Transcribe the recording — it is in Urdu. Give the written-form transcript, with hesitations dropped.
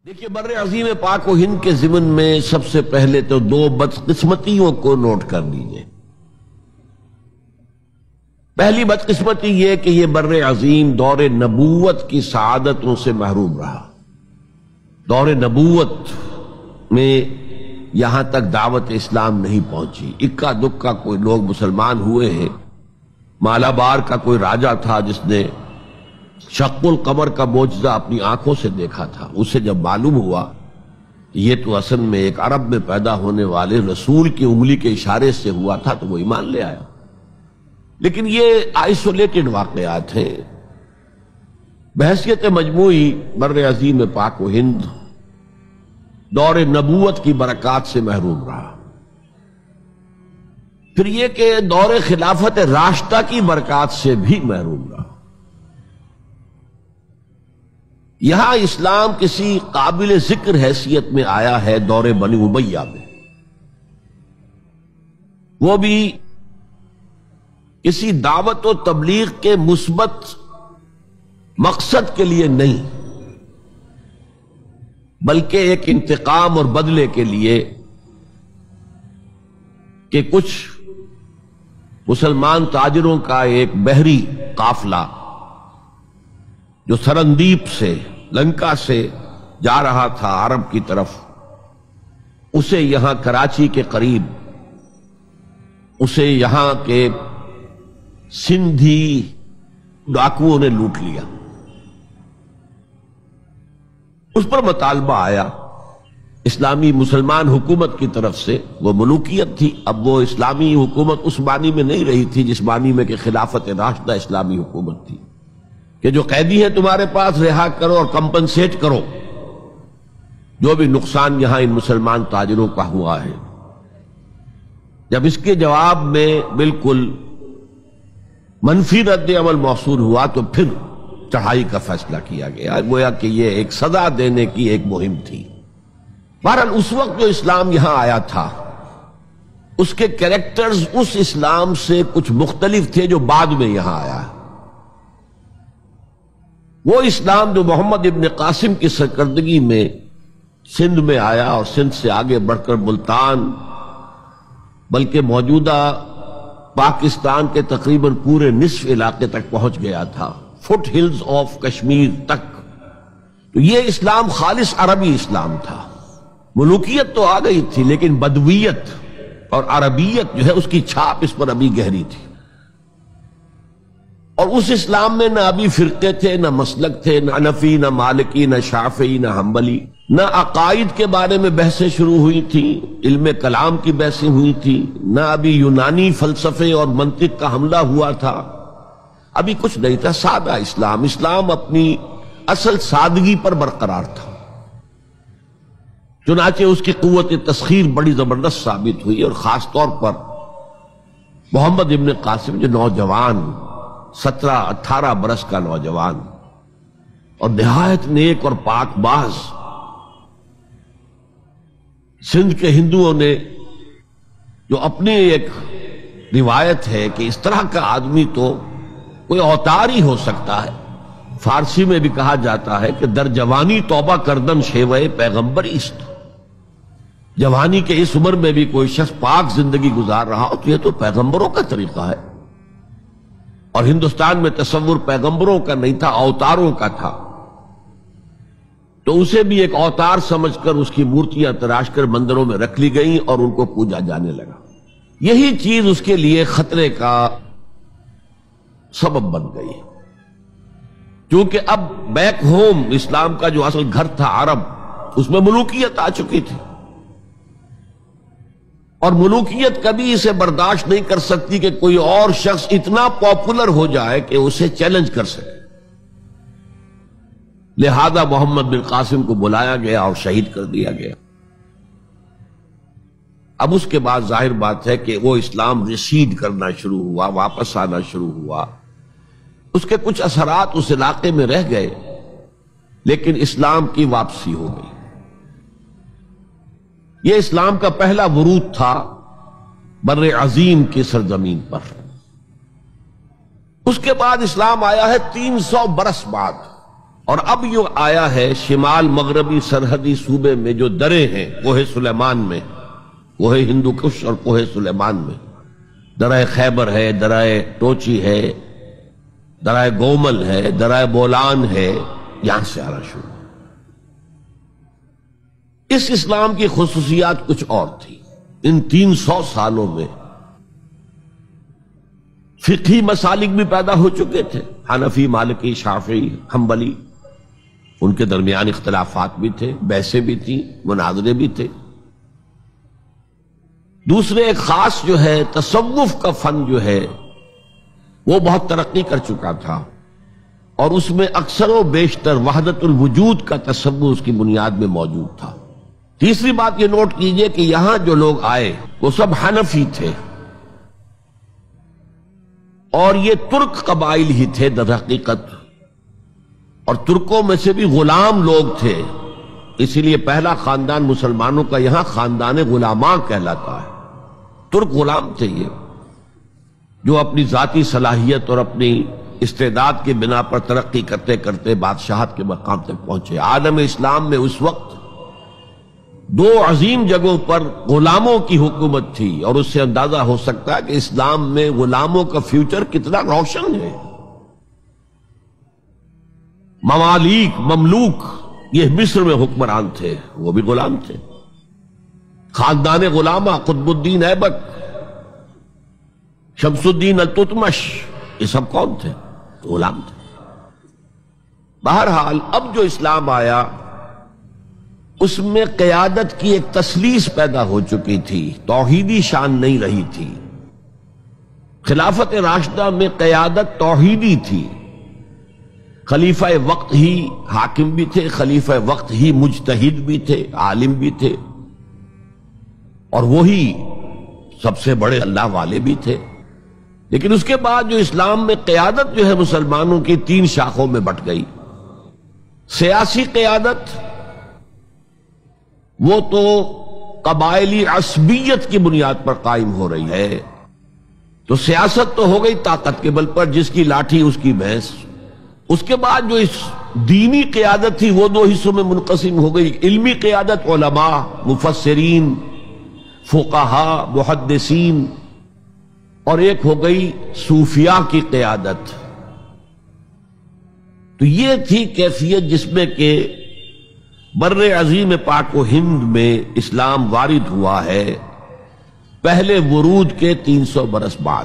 دیکھیے بر عظیم پاک و ہند کے ضمن میں سب سے پہلے تو دو بدقسمتیوں کو نوٹ کر لیجئے۔ پہلی بدقسمتی یہ کہ یہ بر عظیم دور نبوت کی سعادتوں سے محروم رہا۔ دور نبوت میں یہاں تک دعوت اسلام نہیں پہنچی، اکا دکا کوئی لوگ مسلمان ہوئے ہیں۔ مالابار کا کوئی راجہ تھا جس نے شق القمر کا معجزہ اپنی آنکھوں سے دیکھا تھا، اسے جب معلوم ہوا کہ یہ تو اصل میں ایک عرب میں پیدا ہونے والے رسول کی انگلی کے اشارے سے ہوا تھا تو وہ ایمان لے آیا۔ لیکن یہ آئسولیٹڈ واقعات ہیں، بحیثیت مجموعی بر عظیم پاک و ہند دور نبوت کی برکات سے محروم رہا۔ پھر یہ کہ دور خلافت راشدہ کی برکات سے بھی محروم رہا۔ یہاں اسلام کسی قابل ذکر حیثیت میں آیا ہے دور بنی امیہ میں، وہ بھی کسی دعوت و تبلیغ کے مثبت مقصد کے لیے نہیں، بلکہ ایک انتقام اور بدلے کے لیے کہ کچھ مسلمان تاجروں کا ایک بحری قافلہ جو سرندیپ سے لنکا سے جا رہا تھا عرب کی طرف، اسے یہاں کراچی کے قریب اسے یہاں کے سندھی ڈاکوؤں نے لوٹ لیا۔ اس پر مطالبہ آیا اسلامی مسلمان حکومت کی طرف سے، وہ ملوکیت تھی، اب وہ اسلامی حکومت اس معنی میں نہیں رہی تھی جس معنی میں کہ خلافت راشدہ اسلامی حکومت تھی کہ جو قیدی ہیں تمہارے پاس رہا کرو اور کمپنسیٹ کرو جو بھی نقصان یہاں ان مسلمان تاجروں کا ہوا ہے۔ جب اس کے جواب میں بالکل منفی رد عمل موصول ہوا تو پھر چڑھائی کا فیصلہ کیا گیا، گویا کہ یہ ایک سزا دینے کی ایک مہم تھی۔ بہرحال اس وقت جو اسلام یہاں آیا تھا اس کے کریکٹرز اس اسلام سے کچھ مختلف تھے جو بعد میں یہاں آیا ہے۔ وہ اسلام جو محمد ابن قاسم کی سرکردگی میں سندھ میں آیا اور سندھ سے آگے بڑھ کر ملتان بلکہ موجودہ پاکستان کے تقریباً پورے نصف علاقے تک پہنچ گیا تھا، فٹ ہلز آف کشمیر تک، تو یہ اسلام خالص عربی اسلام تھا۔ ملوکیت تو آ گئی تھی لیکن بدویت اور عربیت جو ہے اس کی چھاپ اس پر ابھی گہری تھی۔ اور اس اسلام میں نہ ابھی فرقے تھے، نہ مسلک تھے، نہ حنفی، نہ مالکی، نہ شافعی، نہ حنبلی، نہ عقائد کے بارے میں بحثیں شروع ہوئی تھیں، علم کلام کی بحثیں ہوئی تھیں، نہ ابھی یونانی فلسفے اور منطق کا حملہ ہوا تھا، ابھی کچھ نہیں تھا، سادہ اسلام۔ اسلام اپنی اصل سادگی پر برقرار تھا، چنانچہ اس کی قوت تسخیر بڑی زبردست ثابت ہوئی، اور خاص طور پر محمد ابن قاسم جو نوجوان 17-18 برس کا نوجوان اور نہایت نیک اور پاک باز، سندھ کے ہندوؤں نے جو اپنی ایک روایت ہے کہ اس طرح کا آدمی تو کوئی اوتار ہی ہو سکتا ہے، فارسی میں بھی کہا جاتا ہے کہ در جوانی توبہ کردن شیوہ پیغمبر است، جوانی کے اس عمر میں بھی کوئی شخص پاک زندگی گزار رہا ہو تو یہ تو پیغمبروں کا طریقہ ہے۔ اور ہندوستان میں تصور پیغمبروں کا نہیں تھا، اوتاروں کا تھا، تو اسے بھی ایک اوتار سمجھ کر اس کی مورتیاں تراش کر مندروں میں رکھ لی گئیں اور ان کو پوجا جانے لگا۔ یہی چیز اس کے لیے خطرے کا سبب بن گئی، کیونکہ اب بیک ہوم اسلام کا جو اصل گھر تھا عرب، اس میں ملوکیت آ چکی تھی، اور ملوکیت کبھی اسے برداشت نہیں کر سکتی کہ کوئی اور شخص اتنا پاپولر ہو جائے کہ اسے چیلنج کر سکے۔ لہذا محمد بن قاسم کو بلایا گیا اور شہید کر دیا گیا۔ اب اس کے بعد ظاہر بات ہے کہ وہ اسلام ریسیڈ کرنا شروع ہوا، واپس آنا شروع ہوا، اس کے کچھ اثرات اس علاقے میں رہ گئے، لیکن اسلام کی واپسی ہو گئی۔ یہ اسلام کا پہلا ورود تھا بر عظیم کی سرزمین پر۔ اس کے بعد اسلام آیا ہے 300 برس بعد، اور اب یہ آیا ہے شمال مغربی سرحدی صوبے میں جو درے ہیں کوہ سلیمان میں، کوہ ہندو کش اور کوہ سلیمان میں، درہ خیبر ہے، درہ ٹوچی ہے، درہ گومل ہے، درہ بولان ہے، یہاں سے آنا شروع۔ اس اسلام کی خصوصیات کچھ اور تھی۔ ان 300 سالوں میں فقہی مسالک بھی پیدا ہو چکے تھے، حنفی، مالکی، شافعی، حنبلی، ان کے درمیان اختلافات بھی تھے، بحثیں بھی تھیں، مناظرے بھی تھے۔ دوسرے ایک خاص جو ہے تصوف کا فن جو ہے وہ بہت ترقی کر چکا تھا، اور اس میں اکثر و بیشتر وحدت الوجود کا تصور اس کی بنیاد میں موجود تھا۔ تیسری بات یہ نوٹ کیجئے کہ یہاں جو لوگ آئے وہ سب حنفی تھے، اور یہ ترک قبائل ہی تھے در حقیقت، اور ترکوں میں سے بھی غلام لوگ تھے، اسی لیے پہلا خاندان مسلمانوں کا یہاں خاندان غلامان کہلاتا ہے۔ ترک غلام تھے یہ، جو اپنی ذاتی صلاحیت اور اپنی استعداد کی بنا پر ترقی کرتے کرتے بادشاہت کے مقام تک پہنچے۔ عالم اسلام میں اس وقت 2 عظیم جگہوں پر غلاموں کی حکومت تھی، اور اس سے اندازہ ہو سکتا ہے کہ اسلام میں غلاموں کا فیوچر کتنا روشن ہے۔ ممالک، مملوک، یہ مصر میں حکمران تھے، وہ بھی غلام تھے۔ خاندان غلامہ، قطب الدین ایبک، شمس الدین التتمش، یہ سب کون تھے؟ غلام تھے۔ بہرحال اب جو اسلام آیا اس میں قیادت کی ایک تسلیس پیدا ہو چکی تھی، توحیدی شان نہیں رہی تھی۔ خلافت راشدہ میں قیادت توحیدی تھی، خلیفہ وقت ہی حاکم بھی تھے، خلیفہ وقت ہی مجتہد بھی تھے، عالم بھی تھے، اور وہی سب سے بڑے اللہ والے بھی تھے۔ لیکن اس کے بعد جو اسلام میں قیادت جو ہے مسلمانوں کی 3 شاخوں میں بٹ گئی۔ سیاسی قیادت وہ تو قبائلی عصبیت کی بنیاد پر قائم ہو رہی ہے، تو سیاست تو ہو گئی طاقت کے بل پر، جس کی لاٹھی اس کی بھینس۔ اس کے بعد جو اس دینی قیادت تھی وہ 2 حصوں میں منقسم ہو گئی، علمی قیادت، علماء، مفسرین، فقہاء، محدثین، اور ایک ہو گئی صوفیاء کی قیادت۔ تو یہ تھی کیفیت جس میں کہ بر عظیم پاک و ہند میں اسلام وارد ہوا ہے پہلے ورود کے 300 برس بعد۔